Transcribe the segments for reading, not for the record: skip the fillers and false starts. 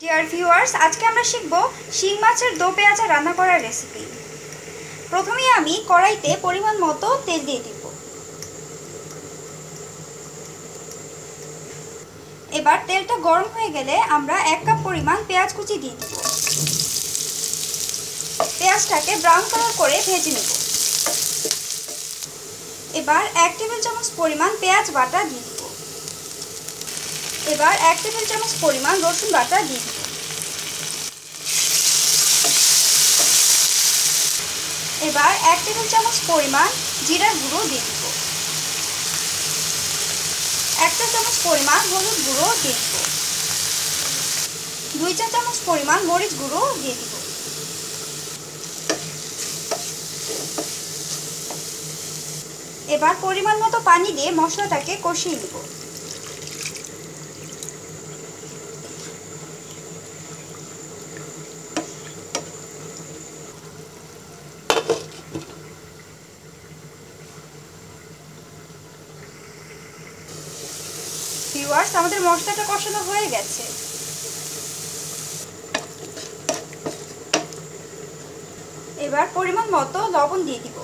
Dear viewers, আজকে আমরা শিখব শিং মাছের দো পেঁয়াজা রান্না করার রেসিপি। প্রথমে আমি কড়াইতে পরিমাণ মতো তেল দিয়ে দিব। এবার তেলটা গরম হয়ে গেলে আমরা 1 কাপ পরিমাণ পেঁয়াজ কুচি দিয়ে দিব। পেঁয়াজটাকে ব্রাউন কালার করে ভেজে নেব। এবার 1 টেবিল চামচ পরিমাণ পেঁয়াজ বাটা দিয়ে দিব। এবার 1 টেবিল চামচ পরিমাণ রসুন বাটা দিয়ে দিব। এবার 1 টেবিল চামচ পরিমাণ জিরার গুঁড়ো দিয়ে দিব। 1 চা চামচ পরিমাণ হলুদ গুঁড়ো দিয়ে দিব। 2 চা চামচ পরিমাণ মরিচ গুঁড়ো দিয়ে দিব। এবার পরিমাণ মতো পানি দিয়ে মশলাটাকে কষিয়ে নেব। ভিউয়ার্স, আমাদের মশলাটা কষানো হয়ে গেছে। এবার পরিমাণ মতো লবণ দিয়ে দিব।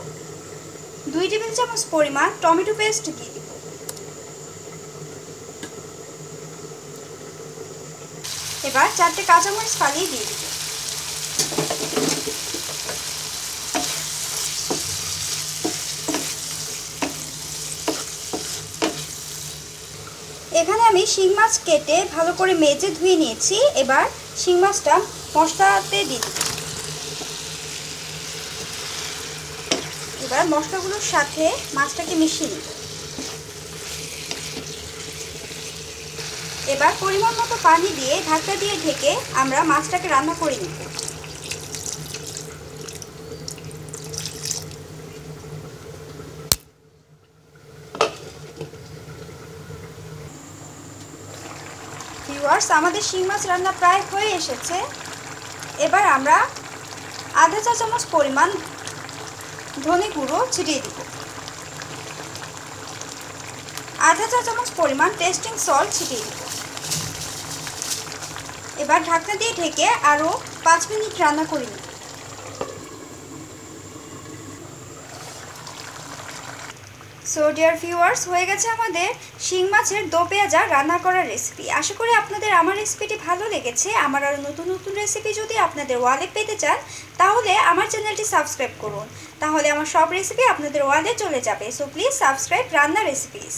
2 টেবিল চামচ পরিমাণ টমেটো পেস্ট দিয়ে দিব। এবার 4টে কাঁচামরিচ ফালিয়ে দিয়ে দিব। এখানে আমি শিং মাছ কেটে ভালো করে মেজে ধুয়ে নিয়েছি। এবার শিং মাছটা মশলাতে দিয়ে দিব। এবার মশলাগুলোর সাথে মাছটাকে মিশিয়ে নিব। এবার পরিমাণ মতো পানি দিয়ে ঢাকা দিয়ে ঢেকে আমরা মাছটাকে রান্না করে নিব। ভিউয়ার্স, আমাদের শিং মাছ রান্না প্রায় হয়ে এসেছে। এবার আমরা আধা চা চামচ পরিমাণ ধনে গুঁড়ো ছিটিয়ে দিব। আধা চা চামচ পরিমাণ টেস্টিং সল্ট ছিটিয়ে দিব। এবার ঢাকনা দিয়ে ঢেকে আরও 5 মিনিট রান্না করে নিব। সো ডিয়ার ভিউয়ার্স, হয়ে গেছে আমাদের শিং মাছের দো পেঁয়াজা রান্না করার রেসিপি। আশা করি আপনাদের আমার রেসিপিটি ভালো লেগেছে। আমার আরও নতুন নতুন রেসিপি যদি আপনাদের ওয়ালে পেতে চান তাহলে আমার চ্যানেলটি সাবস্ক্রাইব করুন। তাহলে আমার সব রেসিপি আপনাদের ওয়ালে চলে যাবে। সো প্লিজ সাবস্ক্রাইব রান্না রেসিপিস।